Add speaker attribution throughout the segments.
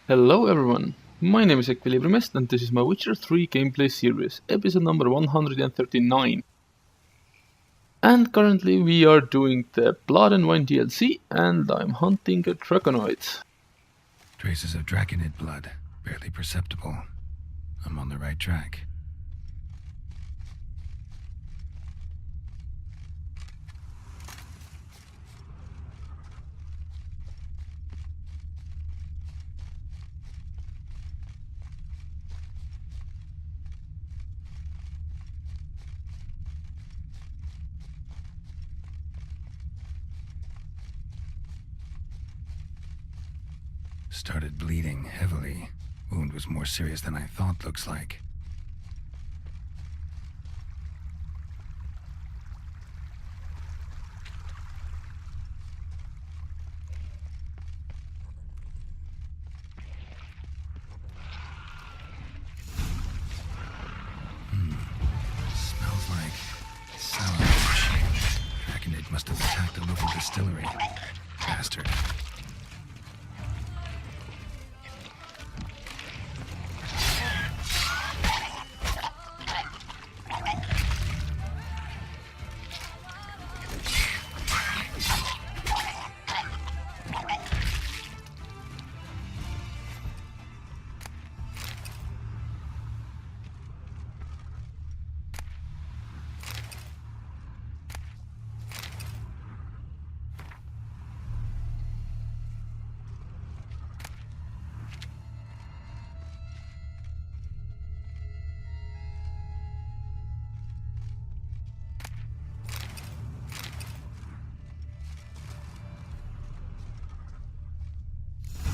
Speaker 1: Hello everyone, my name is EquilibriumEST and this is my Witcher 3 gameplay series, episode number 139. And currently we are doing the Blood and Wine DLC and I'm hunting a Draconoid.
Speaker 2: Traces of Draconid blood, barely perceptible. I'm on the right track. Started bleeding heavily. Wound was more serious than I thought, looks like. Smells like sour fish. Draconid must have attacked a local distillery. Bastard.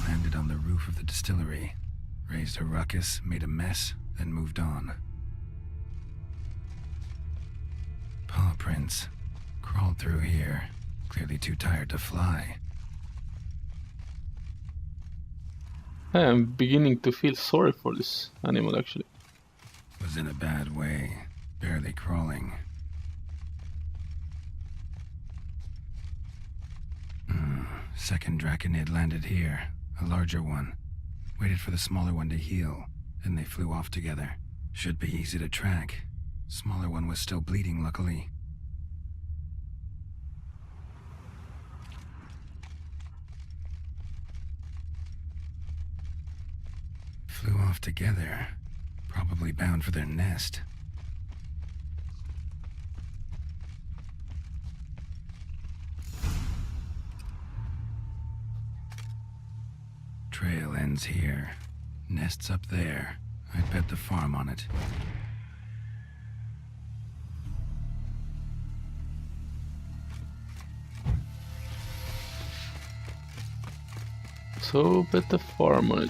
Speaker 2: Landed on the roof of the distillery. Raised a ruckus, made a mess, then moved on. Paw prints. Crawled through here. Clearly too tired to fly.
Speaker 1: I am beginning to feel sorry for this animal actually.
Speaker 2: Was in a bad way. Barely crawling. Second Draconid landed here. A larger one. Waited for the smaller one to heal. Then they flew off together. Should be easy to track. Smaller one was still bleeding, luckily. Flew off together. Probably bound for their nest. Trail ends here. Nest's up there. I'd bet the farm on it.
Speaker 1: So bet the farm on it.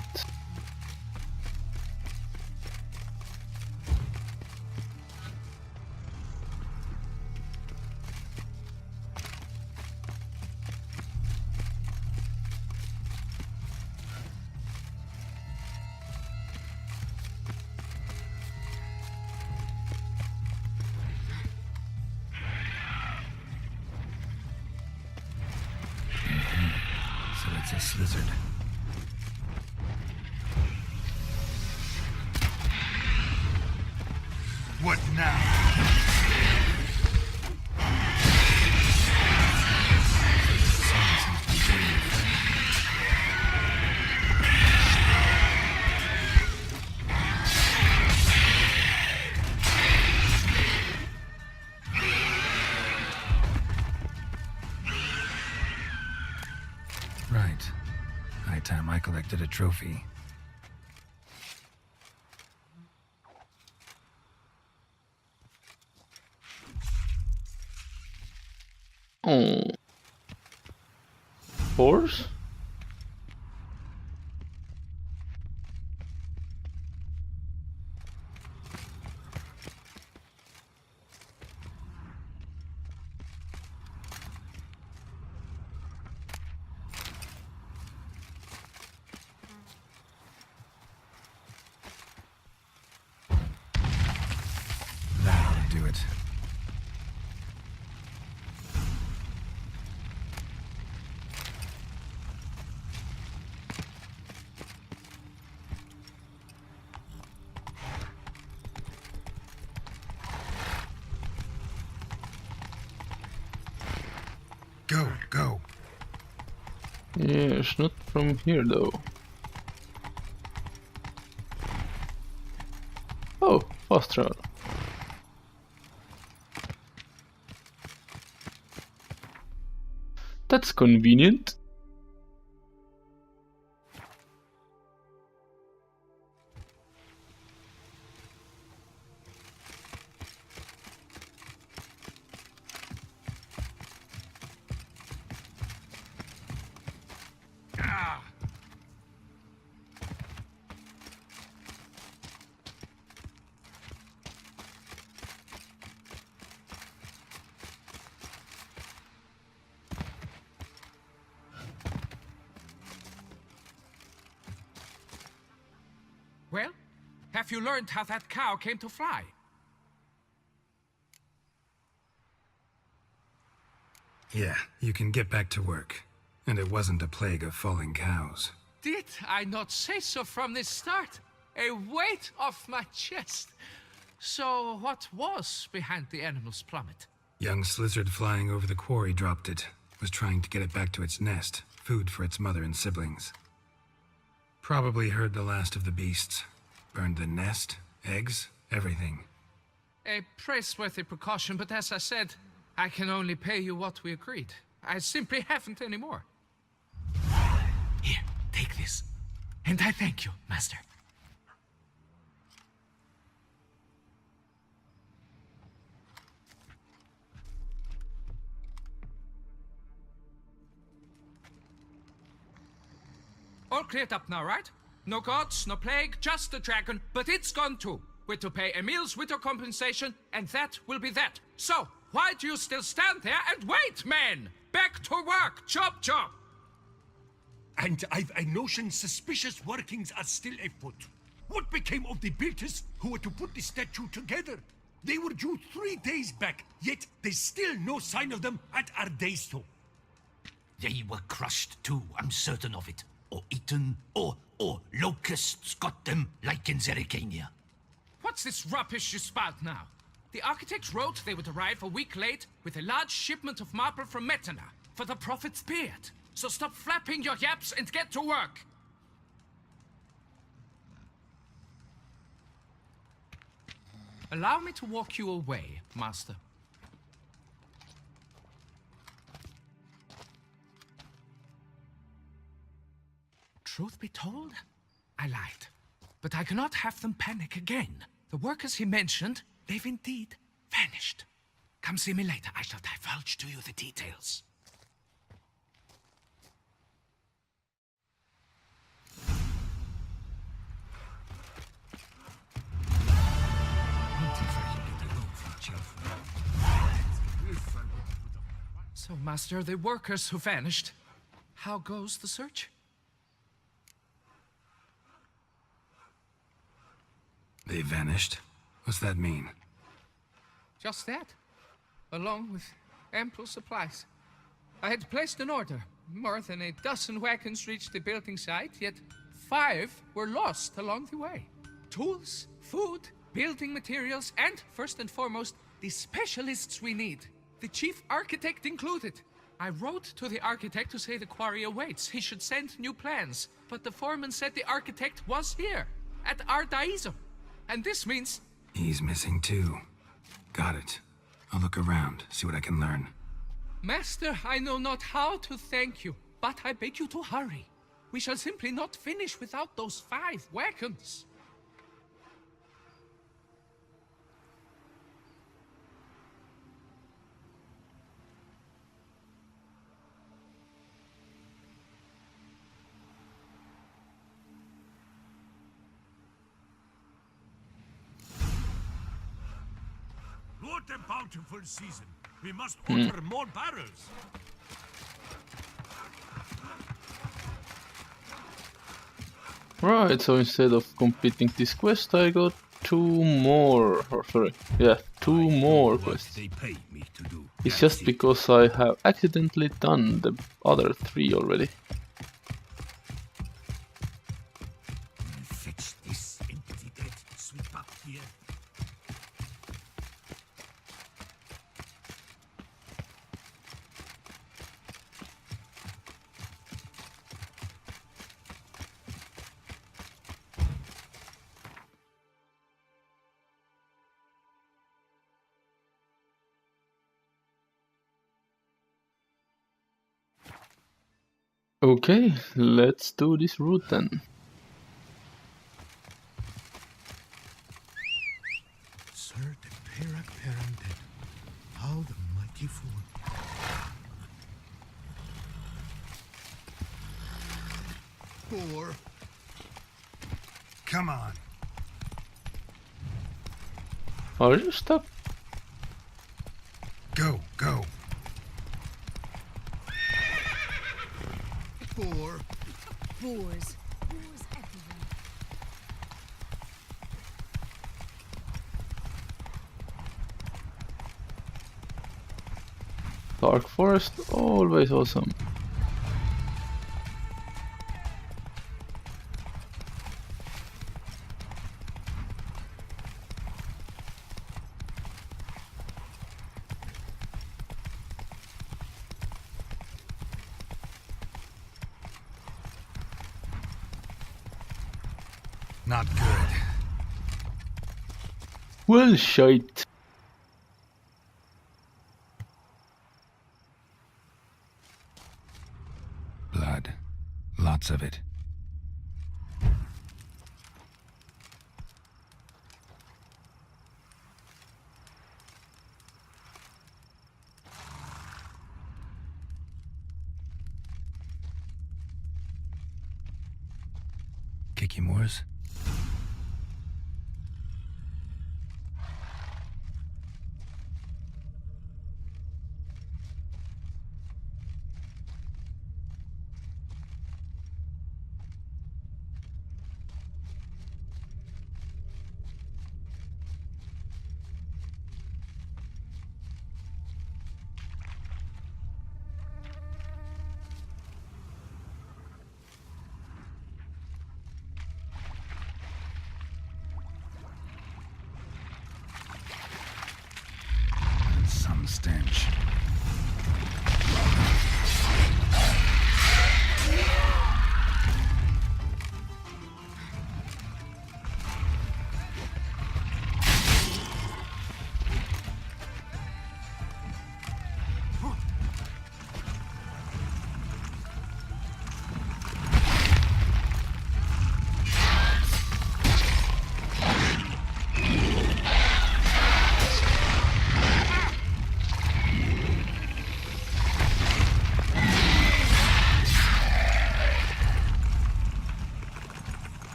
Speaker 2: So it's a slizzard. What now? Right. High time I collected a trophy.
Speaker 1: Oh. Horse?
Speaker 2: That'll do it. Go, go.
Speaker 1: Yes, not from here though. Oh, fast travel. That's convenient.
Speaker 3: Well, have you learned how that cow came to fly?
Speaker 2: Yeah, you can get back to work. And it wasn't a plague of falling cows.
Speaker 3: Did I not say so from the start? A weight off my chest. So what was behind the animal's plummet?
Speaker 2: Young lizard flying over the quarry dropped it. Was trying to get it back to its nest. Food for its mother and siblings. Probably heard the last of the beasts. Burned the nest, eggs, everything.
Speaker 3: A praiseworthy precaution, but as I said, I can only pay you what we agreed. I simply haven't any more. Here, take this. And I thank you, Master. All cleared up now, right? No gods, no plague, just the dragon, but it's gone too. We're to pay Emil's widow compensation, and that will be that. So, why do you still stand there and wait, men? Back to work, chop chop!
Speaker 4: And I've a notion suspicious workings are still afoot. What became of the builders who were to put the statue together? They were due 3 days back, yet there's still no sign of them at Ardeisto.
Speaker 5: They were crushed too, I'm certain of it. Or eaten, or locusts got them, like in Zerikania.
Speaker 3: What's this rubbish you spout now? The architect wrote they would arrive a week late with a large shipment of marble from Metana for the prophet's beard. So stop flapping your yaps and get to work. Allow me to walk you away, Master. Truth be told, I lied. But I cannot have them panic again. The workers he mentioned, they've indeed vanished. Come see me later. I shall divulge to you the details. So, Master, the workers who vanished, how goes the search?
Speaker 2: They vanished? What's that mean?
Speaker 3: Just that, along with ample supplies. I had placed an order. More than a dozen wagons reached the building site, yet 5 were lost along the way. Tools, food, building materials, and, first and foremost, the specialists we need. The chief architect included. I wrote to the architect to say the quarry awaits. He should send new plans. But the foreman said the architect was here, at Ardaizo. And this means...
Speaker 2: He's missing too. Got it. I'll look around, see what I can learn.
Speaker 3: Master, I know not how to thank you, but I beg you to hurry. We shall simply not finish without those 5 wagons.
Speaker 4: What a bountiful season. We must order more barrels.
Speaker 1: Right, so instead of completing this quest, I got 2 more. Or sorry, yeah, 2 more quests.
Speaker 4: They pay me to do.
Speaker 1: It's just because I have accidentally done the other 3 already.
Speaker 4: Fetch this empty dead. Sweep up here.
Speaker 1: Okay, let's do this route then.
Speaker 4: Sir de Pera Perandet, how the mighty fool. Four.
Speaker 2: Come on.
Speaker 1: Are you stuck?
Speaker 2: Go, go.
Speaker 4: Four.
Speaker 6: Boars. Boars everywhere.
Speaker 1: Dark Forest, always awesome.
Speaker 2: Not good.
Speaker 1: Well, shite.
Speaker 2: Blood. Lots of it. Kicky Moors? Some stench.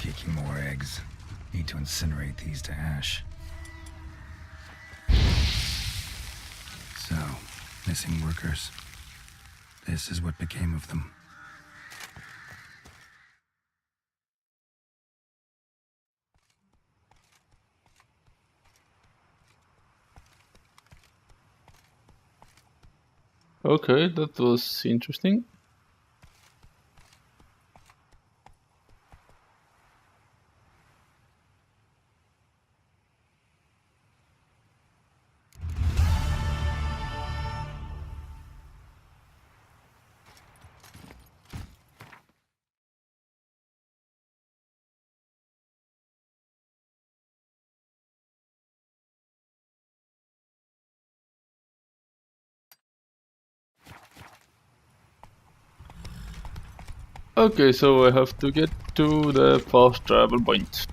Speaker 2: Kicking more eggs. Need to incinerate these to ash. So, missing workers. This is what became of them.
Speaker 1: Okay, that was interesting. Okay, so I have to get to the fast travel point.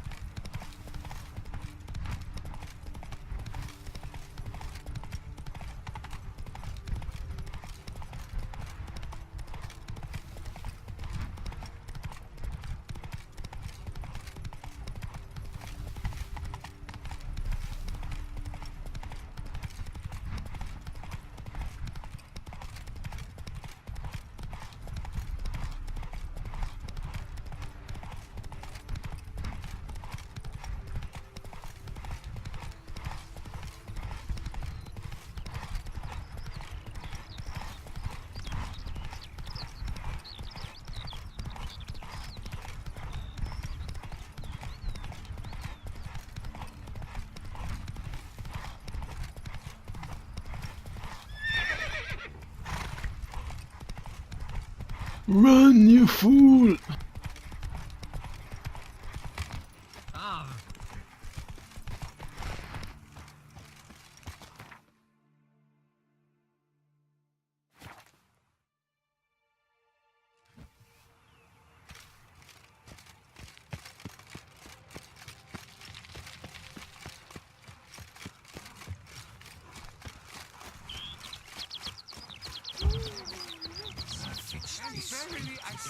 Speaker 1: Run, you fool!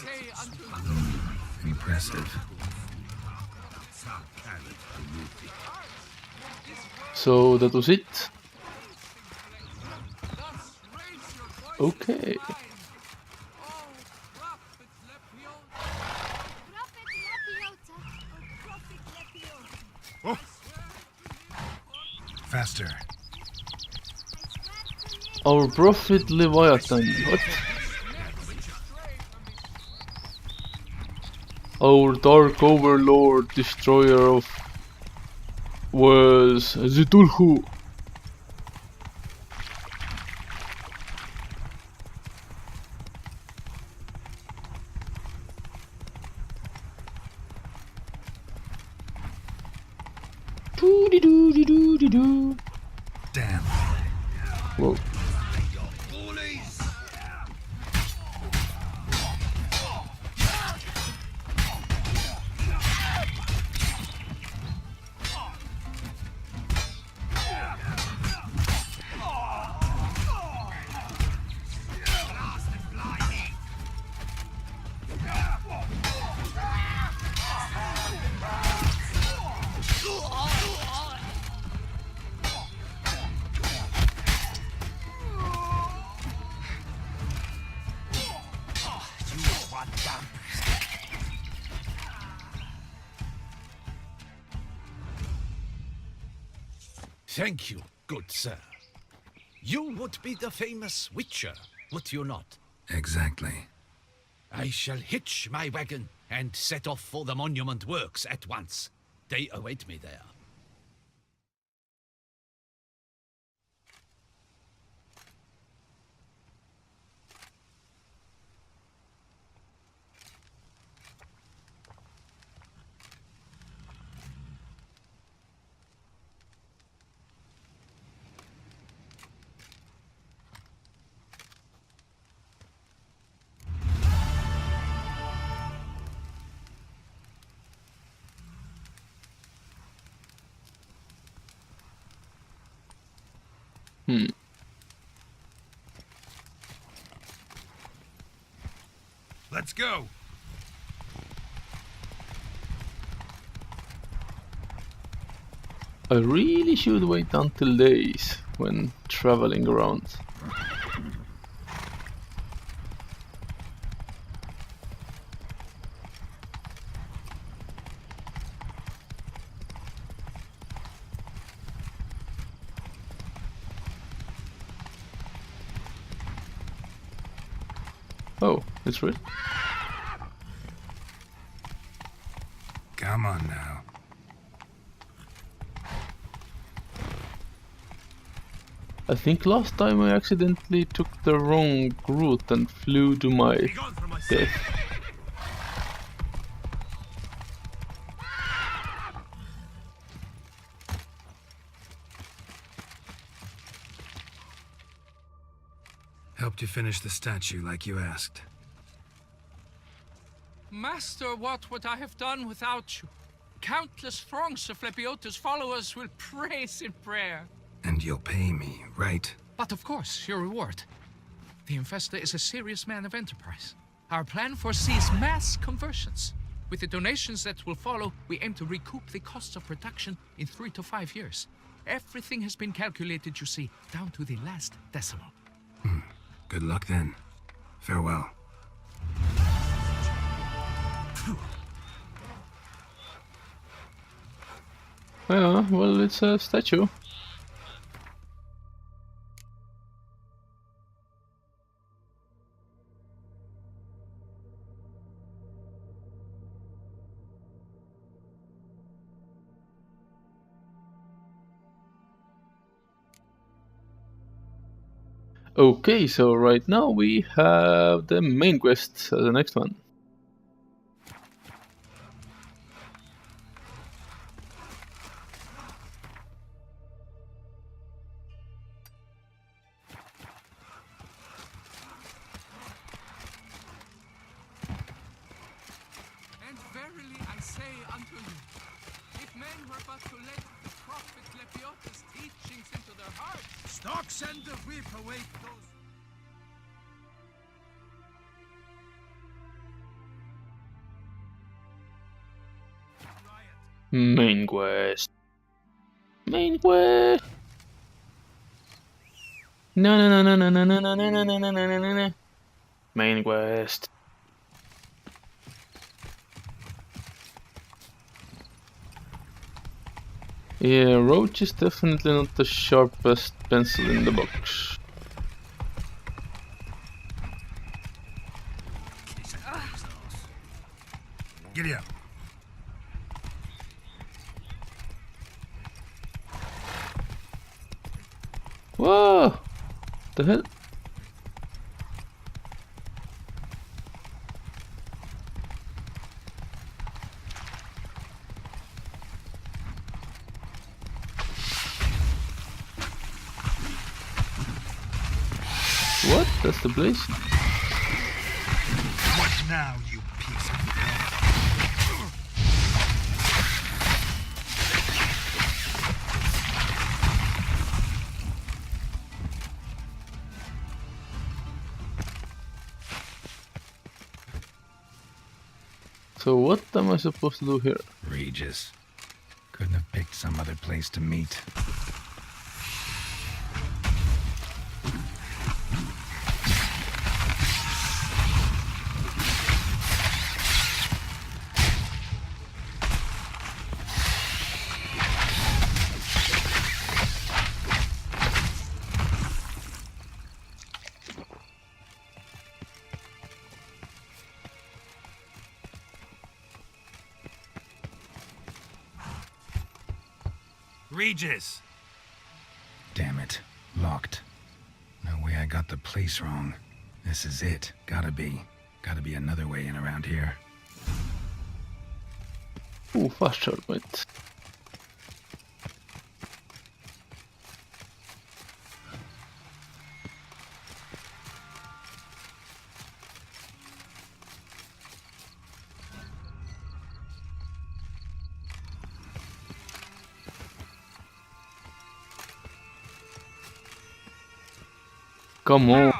Speaker 3: say unto you,
Speaker 2: Impressive.
Speaker 1: So that was it.
Speaker 3: thus raise your voices
Speaker 1: Okay.
Speaker 3: to mine. Oh, prophet Lepiota,
Speaker 6: Prophet Lepiota. Oh, Prophet Lepiota.
Speaker 4: Oh,
Speaker 2: Faster.
Speaker 1: Our prophet Leviathan. What? Our dark overlord, destroyer of was Zitulhu. Doo-dee-doo-dee-doo-dee-doo.
Speaker 2: Damn.
Speaker 1: Whoa.
Speaker 5: Thank you, good sir. You would be the famous Witcher, would you not?
Speaker 2: Exactly.
Speaker 5: I shall hitch my wagon and set off for the monument works at once. They await me there.
Speaker 4: let's go.
Speaker 1: I really should wait until days when traveling around. Oh, it's red.
Speaker 2: Come on now.
Speaker 1: I think last time I accidentally took the wrong route and flew to my
Speaker 4: Be gone from my sight.
Speaker 1: death.
Speaker 2: Helped you finish the statue like you asked.
Speaker 3: Master, what would I have done without you? Countless throngs of Lepiota's followers will praise in prayer.
Speaker 2: And you'll pay me, right?
Speaker 3: But of course, your reward. The Infesta is a serious man of enterprise. Our plan foresees mass conversions. With the donations that will follow, we aim to recoup the costs of production in 3 to 5 years. Everything has been calculated, you see, down to the last decimal.
Speaker 2: Good luck then. Farewell.
Speaker 1: Yeah, well, it's a statue. Okay, so right now we have the main quest as the next one.
Speaker 3: And verily I say unto you, if men were but to let the prophet Lepiota's teachings into their hearts,
Speaker 4: Stocks and the whip await those.
Speaker 1: Main quest. Main quest. No no no no no no no no no no no no no no. Main quest. Yeah, Roach is definitely not the sharpest pencil in the box.
Speaker 2: Giddy up.
Speaker 1: Whoa! The hell? What? That's the place?
Speaker 2: What now, you piece of
Speaker 1: So what am I supposed to do here?
Speaker 2: Regis. Couldn't have picked some other place to meet. Regis! Damn it. Locked. No way I got the place wrong. This is it. Gotta be. Gotta be another way in around here.
Speaker 1: Oh, fast shortcut. Come on.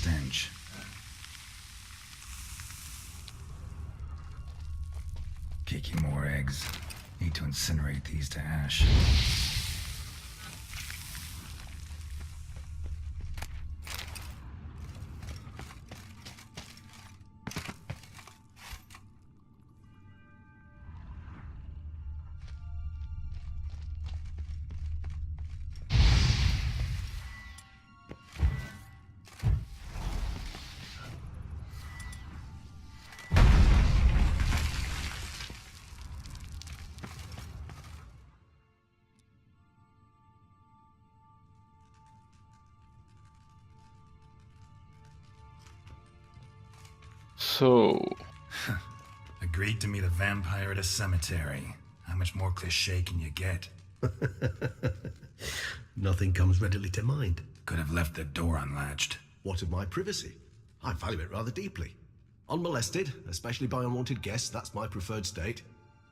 Speaker 2: Stench. Kicking more eggs. Need to incinerate these to ash.
Speaker 1: So,
Speaker 2: Agreed to meet a vampire at a cemetery. How much more cliché can you get?
Speaker 7: Nothing comes readily to mind.
Speaker 2: Could have left the door unlatched.
Speaker 7: What of my privacy? I value it rather deeply. Unmolested, especially by unwanted guests, that's my preferred state.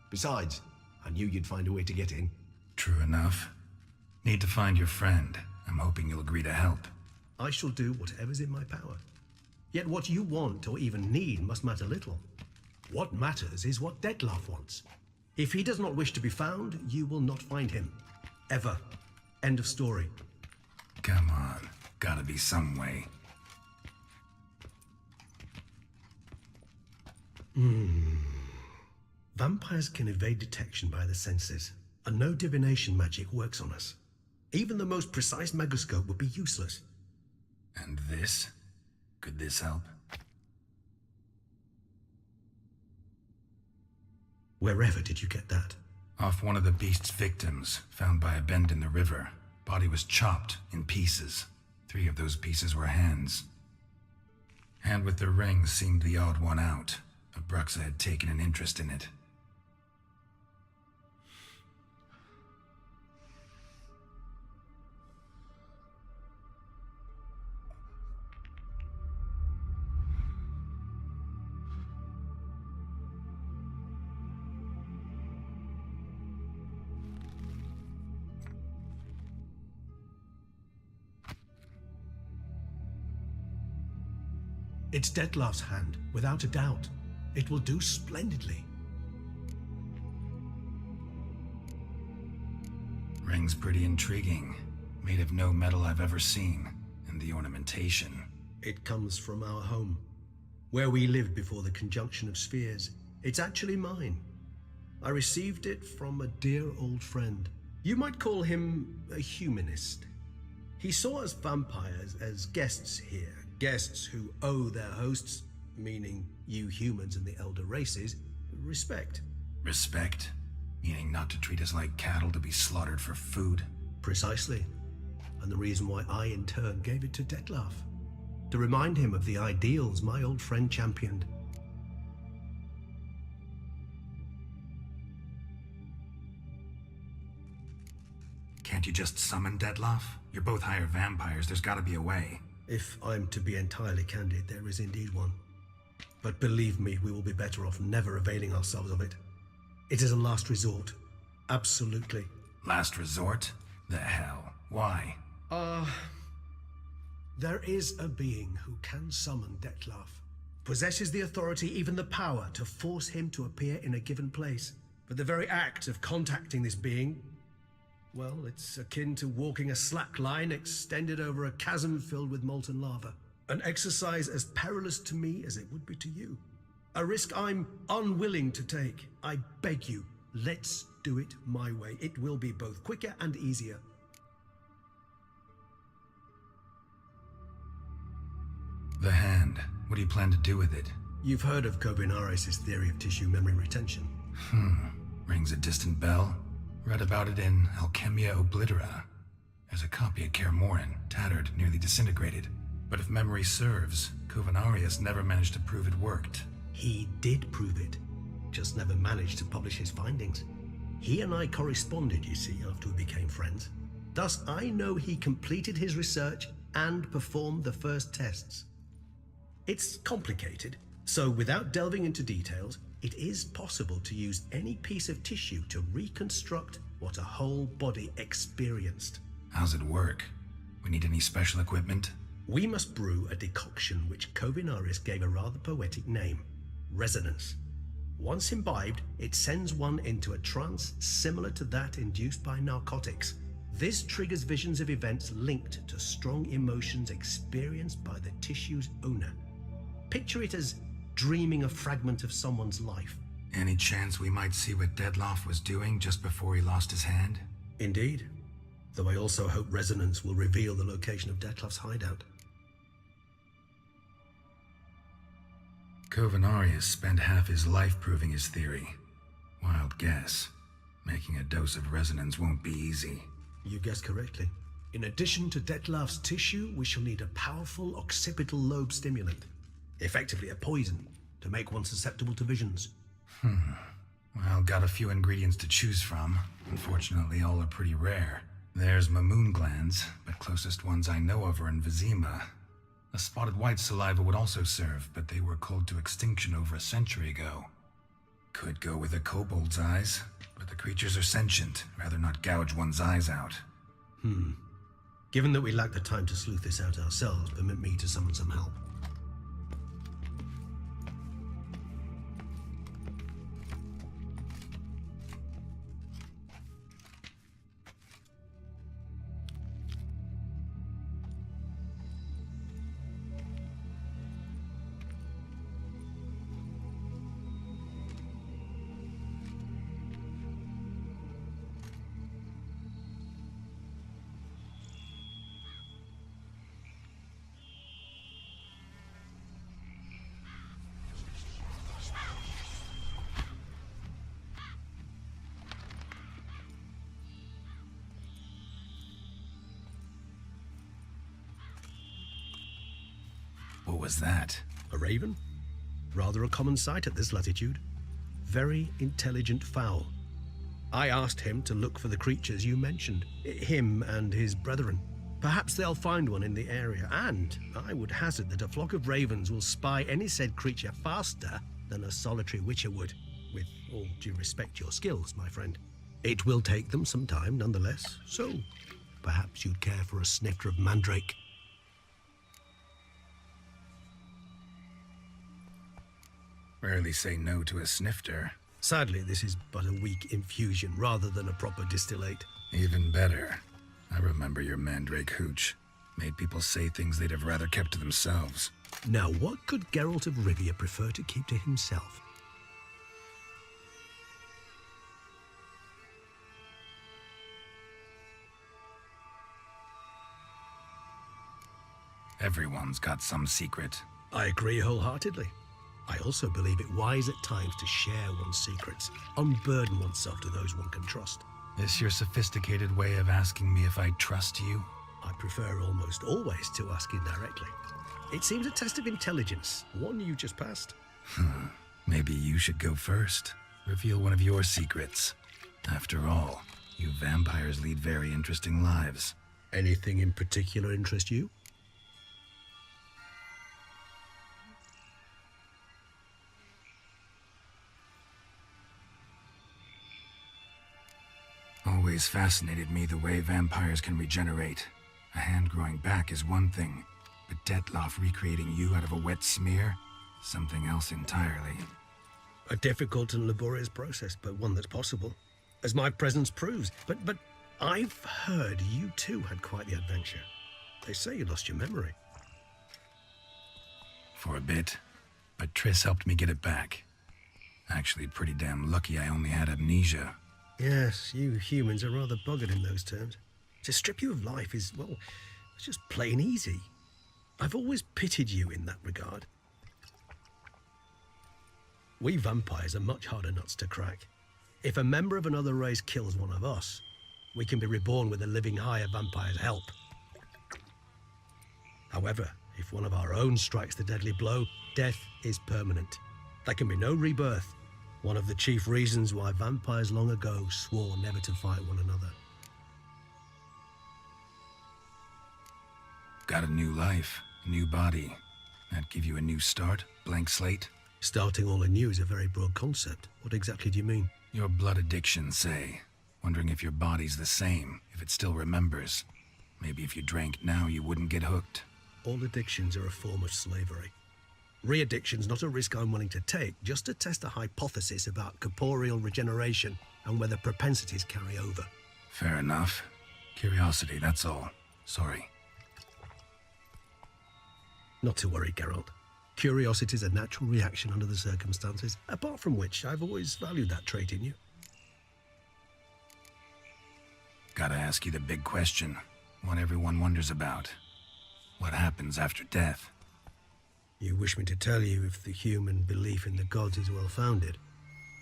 Speaker 7: Besides, I knew you'd find a way to get in.
Speaker 2: True enough. Need to find your friend. I'm hoping you'll agree to help.
Speaker 7: I shall do whatever's in my power. Yet what you want or even need must matter little. What matters is what Dettlaff wants. If he does not wish to be found, you will not find him. Ever. End of story.
Speaker 2: Come on. Gotta be some way.
Speaker 7: Vampires can evade detection by the senses, and no divination magic works on us. Even the most precise megascope would be useless.
Speaker 2: And this? Could this help?
Speaker 7: Wherever did you get that?
Speaker 2: Off one of the beast's victims, found by a bend in the river. Body was chopped in pieces. 3 of those pieces were hands. Hand with the ring seemed the odd one out. Abruxa had taken an interest in it.
Speaker 7: It's Detlef's hand, without a doubt. It will do splendidly.
Speaker 2: Ring's pretty intriguing. Made of no metal I've ever seen. And the ornamentation.
Speaker 7: It comes from our home, where we lived before the conjunction of spheres. It's actually mine. I received it from a dear old friend. You might call him a humanist. He saw us vampires as guests here. Guests who owe their hosts, meaning you humans and the elder races, respect.
Speaker 2: Respect? Meaning not to treat us like cattle to be slaughtered for food?
Speaker 7: Precisely. And the reason why I in turn gave it to Detlef. To remind him of the ideals my old friend championed.
Speaker 2: Can't you just summon Detlef? You're both higher vampires, there's gotta be a way.
Speaker 7: If I'm to be entirely candid, there is indeed one. But believe me, we will be better off never availing ourselves of it. It is a last resort. Absolutely.
Speaker 2: Last resort? The hell? Why?
Speaker 7: There is a being who can summon Detlef. Possesses the authority, even the power, to force him to appear in a given place. But the very act of contacting this being, well, it's akin to walking a slack line extended over a chasm filled with molten lava. An exercise as perilous to me as it would be to you. A risk I'm unwilling to take. I beg you, let's do it my way. It will be both quicker and easier.
Speaker 2: The hand. What do you plan to do with it?
Speaker 7: You've heard of Kovinaris' theory of tissue memory retention.
Speaker 2: Rings a distant bell. Read about it in Alchemia Oblitera. There's a copy at Kaer Morhen, tattered, nearly disintegrated. But if memory serves, Kovinaris never managed to prove it worked.
Speaker 7: He did prove it, just never managed to publish his findings. He and I corresponded, you see, after we became friends. Thus, I know he completed his research and performed the first tests. It's complicated, so without delving into details, it is possible to use any piece of tissue to reconstruct what a whole body experienced.
Speaker 2: How's it work? We need any special equipment?
Speaker 7: We must brew a decoction which Kovinaris gave a rather poetic name, resonance. Once imbibed, it sends one into a trance similar to that induced by narcotics. This triggers visions of events linked to strong emotions experienced by the tissue's owner. Picture it as dreaming a fragment of someone's life.
Speaker 2: Any chance we might see what Detlef was doing just before he lost his hand?
Speaker 7: Indeed. Though I also hope resonance will reveal the location of Detlef's hideout.
Speaker 2: Kovinaris spent half his life proving his theory. Wild guess. Making a dose of resonance won't be easy.
Speaker 7: You guessed correctly. In addition to Detlef's tissue, we shall need a powerful occipital lobe stimulant. Effectively a poison, to make one susceptible to visions.
Speaker 2: Well, got a few ingredients to choose from. Unfortunately, all are pretty rare. There's Mamoon glands, but closest ones I know of are in Vizima. A spotted white saliva would also serve, but they were cold to extinction over a century ago. Could go with a kobold's eyes, but the creatures are sentient. Rather not gouge one's eyes out.
Speaker 7: Given that we lack the time to sleuth this out ourselves, permit me to summon some help.
Speaker 2: What was that?
Speaker 7: A raven? Rather a common sight at this latitude. Very intelligent fowl. I asked him to look for the creatures you mentioned, him and his brethren. Perhaps they'll find one in the area, and I would hazard that a flock of ravens will spy any said creature faster than a solitary witcher would, with all due respect to your skills, my friend. It will take them some time, nonetheless, so perhaps you'd care for a snifter of mandrake.
Speaker 2: Rarely say no to a snifter.
Speaker 7: Sadly, this is but a weak infusion rather than a proper distillate.
Speaker 2: Even better. I remember your mandrake hooch. Made people say things they'd have rather kept to themselves.
Speaker 7: Now, what could Geralt of Rivia prefer to keep to himself?
Speaker 2: Everyone's got some secret.
Speaker 7: I agree wholeheartedly. I also believe it wise at times to share one's secrets, unburden oneself to those one can trust.
Speaker 2: This your sophisticated way of asking me if I trust you?
Speaker 7: I prefer almost always to ask indirectly. It seems a test of intelligence, one you just passed.
Speaker 2: Maybe you should go first. Reveal one of your secrets. After all, you vampires lead very interesting lives.
Speaker 7: Anything in particular interest you?
Speaker 2: Always fascinated me the way vampires can regenerate. A hand growing back is one thing, but Detloff recreating you out of a wet smear? Something else entirely.
Speaker 7: A difficult and laborious process, but one that's possible, as my presence proves. But I've heard you too had quite the adventure. They say you lost your memory.
Speaker 2: For a bit, but Triss helped me get it back. Actually, pretty damn lucky I only had amnesia.
Speaker 7: Yes, you humans are rather buggered in those terms. To strip you of life is, well, it's just plain easy. I've always pitied you in that regard. We vampires are much harder nuts to crack. If a member of another race kills one of us, we can be reborn with a living higher vampire's help. However, if one of our own strikes the deadly blow, death is permanent. There can be no rebirth. One of the chief reasons why vampires long ago swore never to fight one another.
Speaker 2: Got a new life, a new body. That give you a new start, blank slate?
Speaker 7: Starting all anew is a very broad concept. What exactly do you mean?
Speaker 2: Your blood addiction, say. Wondering if your body's the same, if it still remembers. Maybe if you drank now, you wouldn't get hooked.
Speaker 7: All addictions are a form of slavery. Re-addiction's not a risk I'm willing to take, just to test a hypothesis about corporeal regeneration and whether propensities carry over.
Speaker 2: Fair enough. Curiosity, that's all. Sorry.
Speaker 7: Not to worry, Geralt. Curiosity's a natural reaction under the circumstances, apart from which I've always valued that trait in you.
Speaker 2: Gotta ask you the big question. What everyone wonders about. What happens after death?
Speaker 7: You wish me to tell you if the human belief in the gods is well-founded?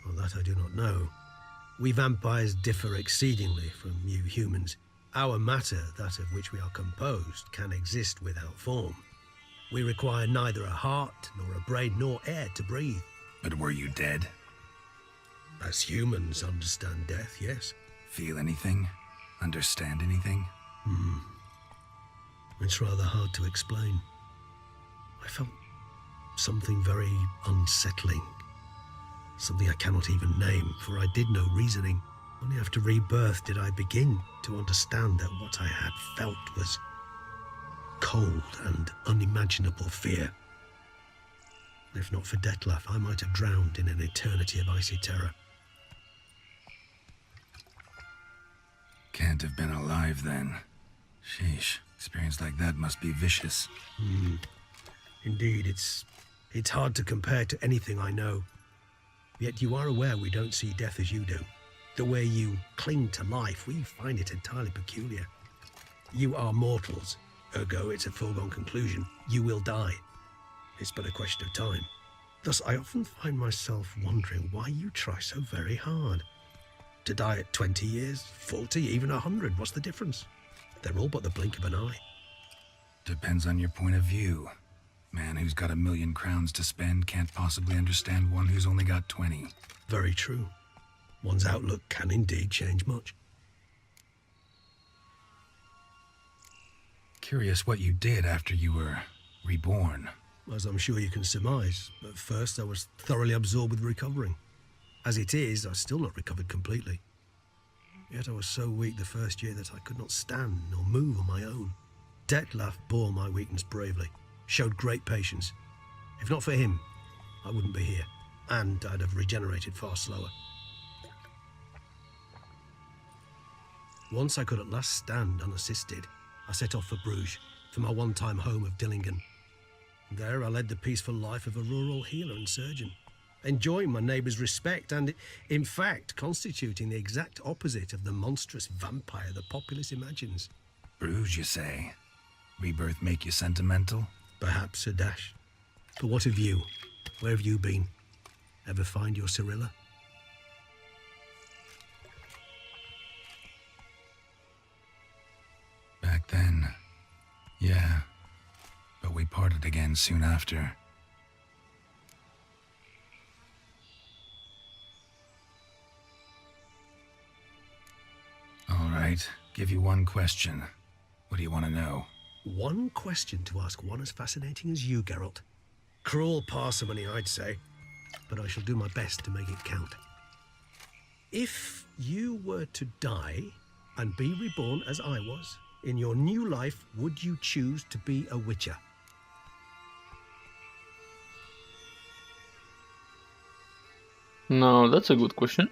Speaker 7: Well, that I do not know. We vampires differ exceedingly from you humans. Our matter, that of which we are composed, can exist without form. We require neither a heart, nor a brain, nor air to breathe.
Speaker 2: But were you dead?
Speaker 7: As humans understand death, yes.
Speaker 2: Feel anything? Understand anything?
Speaker 7: It's rather hard to explain. I felt something very unsettling. Something I cannot even name, for I did no reasoning. Only after rebirth did I begin to understand that what I had felt was cold and unimaginable fear. If not for Detlaff, I might have drowned in an eternity of icy terror.
Speaker 2: Can't have been alive then. Sheesh, experience like that must be vicious.
Speaker 7: Indeed, it's hard to compare to anything I know. Yet you are aware we don't see death as you do. The way you cling to life, we find it entirely peculiar. You are mortals, ergo it's a foregone conclusion. You will die. It's but a question of time. Thus, I often find myself wondering why you try so very hard. To die at 20 years, 40, even 100, what's the difference? They're all but the blink of an eye.
Speaker 2: Depends on your point of view. Man who's got 1,000,000 crowns to spend can't possibly understand one who's only got 20.
Speaker 7: Very true. One's outlook can indeed change much.
Speaker 2: Curious what you did after you were reborn.
Speaker 7: As I'm sure you can surmise, at first I was thoroughly absorbed with recovering. As it is, I've still not recovered completely. Yet I was so weak the first year that I could not stand nor move on my own. Detlef bore my weakness bravely, showed great patience. If not for him, I wouldn't be here, and I'd have regenerated far slower. Once I could at last stand unassisted, I set off for Bruges, for my one-time home of Dillingen. There I led the peaceful life of a rural healer and surgeon, enjoying my neighbours' respect and, in fact, constituting the exact opposite of the monstrous vampire the populace imagines.
Speaker 2: Bruges, you say? Rebirth make you sentimental?
Speaker 7: Perhaps a dash. But what of you? Where have you been? Ever find your Cyrilla?
Speaker 2: Back then, yeah. But we parted again soon after. All right, give you one question. What do you want to know?
Speaker 7: One question to ask one as fascinating as you, Geralt. Cruel parsimony, I'd say, but I shall do my best to make it count. If you were to die and be reborn as I was, in your new life, would you choose to be a Witcher?
Speaker 1: No, that's a good question.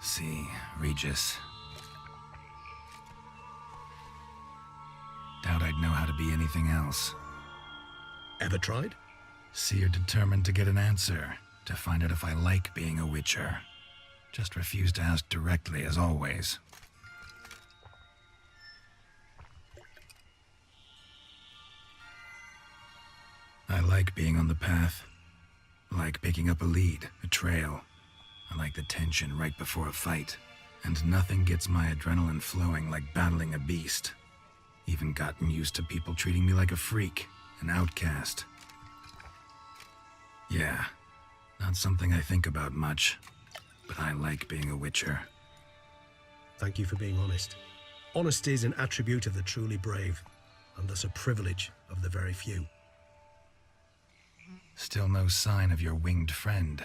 Speaker 2: See, Regis. Doubt I'd know how to be anything else.
Speaker 7: Ever tried?
Speaker 2: See, you're determined to get an answer, to find out if I like being a Witcher. Just refuse to ask directly, as always. I like being on the path. Like picking up a lead, a trail. I like the tension right before a fight. And nothing gets my adrenaline flowing like battling a beast. Even gotten used to people treating me like a freak, an outcast. Yeah, not something I think about much, but I like being a Witcher.
Speaker 7: Thank you for being honest. Honesty is an attribute of the truly brave, and thus a privilege of the very few.
Speaker 2: Still no sign of your winged friend.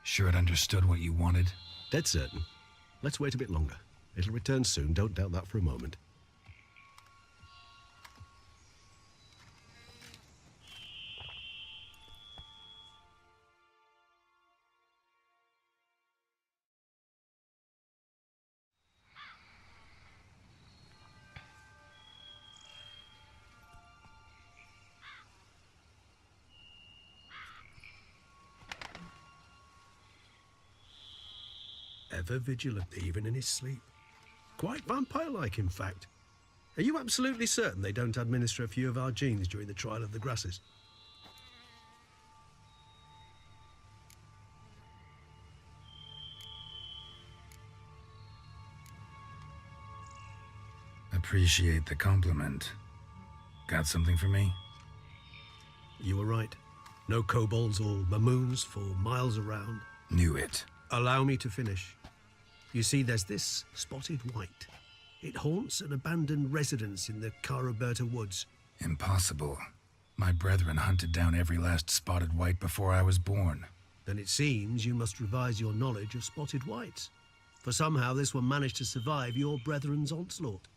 Speaker 2: Sure it understood what you wanted?
Speaker 7: Dead certain. Let's wait a bit longer. It'll return soon, don't doubt that for a moment. Ever vigilant, even in his sleep. Quite vampire-like, in fact. Are you absolutely certain they don't administer a few of our genes during the trial of the grasses?
Speaker 2: Appreciate the compliment. Got something for me?
Speaker 7: You were right. No kobolds or mamoons for miles around.
Speaker 2: Knew it.
Speaker 7: Allow me to finish. You see, there's this spotted white. It haunts an abandoned residence in the Caraberta woods.
Speaker 2: Impossible. My brethren hunted down every last spotted white before I was born.
Speaker 7: Then it seems you must revise your knowledge of spotted whites. For somehow this one managed to survive your brethren's onslaught.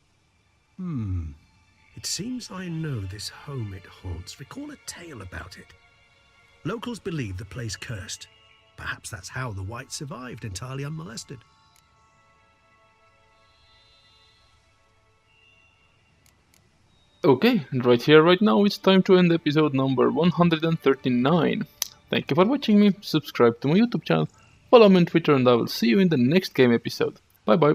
Speaker 7: It seems I know this home it haunts. Recall a tale about it. Locals believe the place cursed. Perhaps that's how the white survived entirely unmolested.
Speaker 1: Okay, and right here, right now, it's time to end episode number 139. Thank you for watching me, subscribe to my YouTube channel, follow me on Twitter, and I will see you in the next game episode. Bye bye.